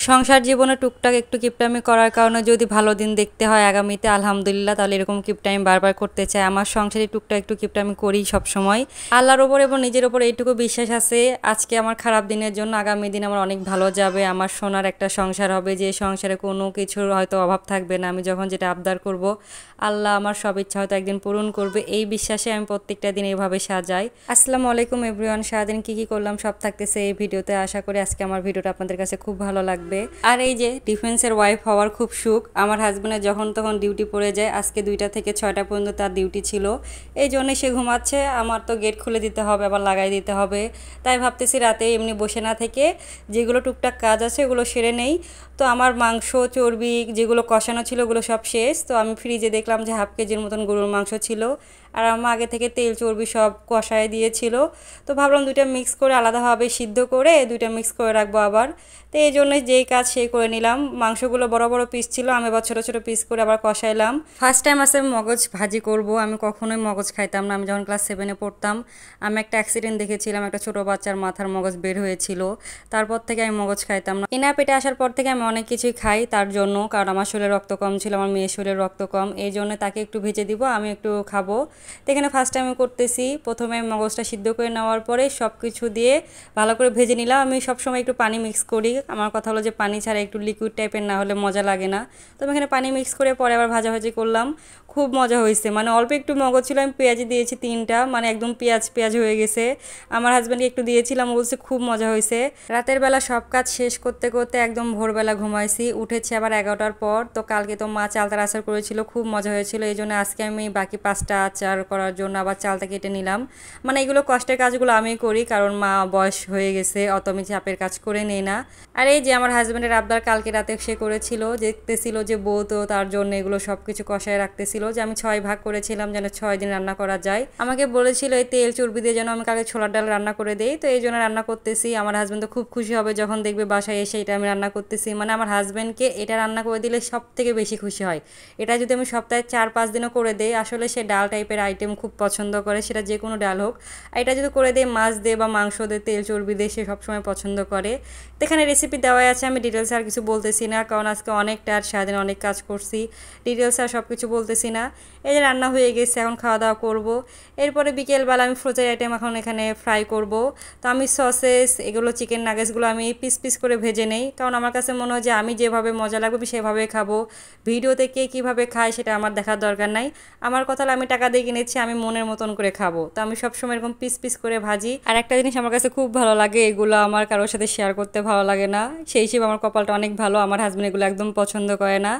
সংসার জীবনে টুকটাক একটু কিপটামি করার কারণে যদি ভালো দিন দেখতে হয় আগামীতে আলহামদুলিল্লাহ, তাহলে এরকম কিপটামি বারবার করতে চাই। আমার সংসারে টুকটাক একটু কিপটামি করি সব সময়। আল্লাহর ওপর এবং নিজের ওপর এইটুকু বিশ্বাস আছে, আজকে আমার খারাপ দিনের জন্য আগামী দিন আমার অনেক ভালো যাবে। আমার সোনার একটা সংসার হবে, যে সংসারে কোনো কিছুর হয়তো অভাব থাকবে না। আমি যখন যেটা আবদার করব, আল্লাহ আমার সব ইচ্ছা হয়তো একদিন পূরণ করবে। এই বিশ্বাসে আমি প্রত্যেকটা দিন এইভাবে সাজাই। আসসালামু আলাইকুম এভরিওয়ান। সারাদিন কী করলাম সব থাকতেছে এই ভিডিওতে। আশা করি আজকে আমার ভিডিওটা আপনাদের কাছে খুব ভালো লাগবে। আর এই যে ডিফেন্সের ওয়াইফ হওয়ার খুব সুখ। আমার হাজব্যান্ডের যখন তখন ডিউটি পড়ে যায়, আজকে 2টা থেকে 6টা পর্যন্ত তার ডিউটি ছিল, এই জন্যই সে ঘুমাচ্ছে। আমার তো গেট খুলে দিতে হবে, আবার লাগাই দিতে হবে। তাই ভাবতেছি রাতে এমনি বসে না থেকে যেগুলো টুকটাক কাজ আছে ওগুলো সেরে নেই। তো আমার মাংস চর্বি যেগুলো কষানো ছিল ওগুলো সব শেষ। তো আমি ফ্রিজে দেখলাম যে হাফ কেজির মতন গরুর মাংস ছিল, আর আমার আগে থেকে তেল চর্বি সব কষায় দিয়েছিল। তো ভাবলাম 2টা মিক্স করে আলাদাভাবে সিদ্ধ করে 2টা মিক্স করে রাখবো আবার। তো এই জন্য যেই কাজ সেই করে নিলাম। মাংসগুলো বড় বড় পিস ছিল, আমি আবার ছোটো ছোটো পিস করে আবার কষাইলাম। ফার্স্ট টাইম আছে মগজ ভাজি করব। আমি কখনোই মগজ খাইতাম না। আমি যখন ক্লাস 7-এ পড়তাম, আমি একটা অ্যাক্সিডেন্ট দেখেছিলাম, একটা ছোটো বাচ্চার মাথার মগজ বের হয়েছিল। তারপর থেকে আমি মগজ খাইতাম না। এনা পেটে আসার পর থেকে আমি অনেক কিছুই খাই তার জন্য, কারণ আমার শরীরে রক্ত কম ছিল, আমার মেয়ের শরীরে রক্ত কম, এই জন্য তাকে একটু ভেজে দিব, আমি একটু খাবো। তো এখানে ফার্স্ট টাইম করতেছি। প্রথমে মগজটা সিদ্ধ করে নেওয়ার পরে সব কিছু দিয়ে ভালো করে ভেজে নিলাম। আমি সবসময় একটু পানি মিক্স করি। আমার কথা হলো যে পানি ছাড়া একটু লিকুইড টাইপের না হলে মজা লাগে না। তো আমি এখানে পানি মিক্স করে পরে আবার ভাজাভাজি করলাম। খুব মজা হয়েছে। মানে অল্প একটু মগজ ছিল, আমি পেঁয়াজি দিয়েছি 3টা, মানে একদম পেঁয়াজ পেঁয়াজ হয়ে গেছে। আমার হাজব্যান্ডকে একটু দিয়েছিলাম, বলছে খুব মজা হয়েছে। রাতের বেলা সব কাজ শেষ করতে করতে একদম ভোরবেলা ঘুমাইছি। উঠেছি আবার 11টার পর। তো কালকে তো মা চালতার আচার করেছিল, খুব মজা হয়েছিল। এই জন্য আজকে আমি বাকি 5টা আচার করার জন্য আবার চালটা কেটে নিলাম। মানে এগুলো কষ্টের কাজগুলো আমি করি, কারণ মা বয়স হয়ে গেছে, অত আমি চাপের কাজ করে নেই না। আর এই যে আমার হাজব্যান্ডের আবদার কালকে রাতে সে করেছিল, দেখতেছিল যে বউ তো তার জন্য এগুলো সব কিছু কষায় রাখতেছিল, যে আমি 6 ভাগ করেছিলাম যেন 6 দিন রান্না করা যায়। আমাকে বলেছিল এই তেল চর্বি দিয়ে যেন আমি কালকে ছোলার ডাল রান্না করে দেই। তো এই জন্য রান্না করতেছি। আমার হাজব্যান্ড তো খুব খুশি হবে যখন দেখবে বাসায় এসে এটা আমি রান্না করতেছি। মানে আমার হাজব্যান্ডকে এটা রান্না করে দিলে সব থেকে বেশি খুশি হয়। এটা যদি আমি সপ্তাহে 4-5 দিনও করে দেই, আসলে সে ডাল টাইপের আইটেম খুব পছন্দ করে, সেটা যে কোনো ডাল হোক। আর এটা যদি করে দেয় মাছ দিয়ে বা মাংস দিয়ে তেল চর্বি দিয়ে, সে সবসময় পছন্দ করে। তো এখানে রেসিপি দেওয়াই আছে, আমি ডিটেলস আর কিছু বলতেছি না, কারণ আজকে অনেকটা আর সারাদিন অনেক কাজ করছি, ডিটেলস আর সব কিছু বলতেছি না। এই যে রান্না হয়ে গেছে, এখন খাওয়া দাওয়া করবো। এরপরে বিকেলবেলা আমি ফ্রোজেন আইটেম এখন এখানে ফ্রাই করব। তো আমি সসেস এগুলো চিকেন নাগেটসগুলো আমি পিস পিস করে ভেজে নেই, কারণ আমার কাছে মনে হয় যে আমি যেভাবে মজা লাগবে আমি সেভাবে খাবো। ভিডিওতে কে কীভাবে খায় সেটা আমার দেখার দরকার নাই। আমার কথা হলো আমি টাকা দিয়ে কিনেছি, আমি মনের মতন করে খাবো। তো আমি সবসময় এরকম পিস পিস করে ভাজি। আর একটা জিনিস আমার কাছে খুব ভালো লাগে, এগুলো আমার কারোর সাথে শেয়ার করতে ভালো লাগে না। সেই হিসেবে আমার কপালটা অনেক ভালো, আমার হাজব্যান্ড এগুলো একদম পছন্দ করে না।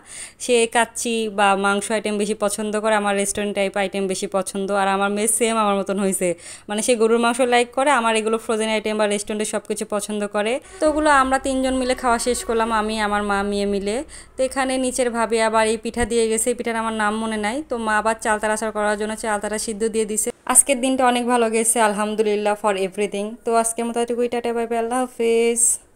সে কাচ্চি বা মাংস আইটেম বেশি পছন্দ করে, আমার রেস্টুরেন্ট টাইপ আইটেম বেশি পছন্দ। আর আমার মেয়ে সেম আমার মতন হয়েছে, মানে সে গরুর মাংস লাইক করে, আমার এগুলো ফ্রোজেন আইটেম বা রেস্টুরেন্টে সব কিছু পছন্দ করে। তো ওগুলো আমরা 3জন মিলে খাওয়া শেষ করলাম, আমি আমার মা মেয়ে মিলে। তো এখানে নিচের ভাবে আবার এই পিঠা দিয়ে গেছে, এই পিঠার আমার নাম মনে নাই। তো মা আবার চালতার আচার করার জন্য চালতাটা সিদ্ধ দিয়ে দিছে। আজকের দিনটা অনেক ভালো গেছে আলহামদুলিল্লাহ ফর এভরিথিং। তো আজকের মতো এটুকুই, টাটা বাই বাই, আল্লাহ হাফেজ।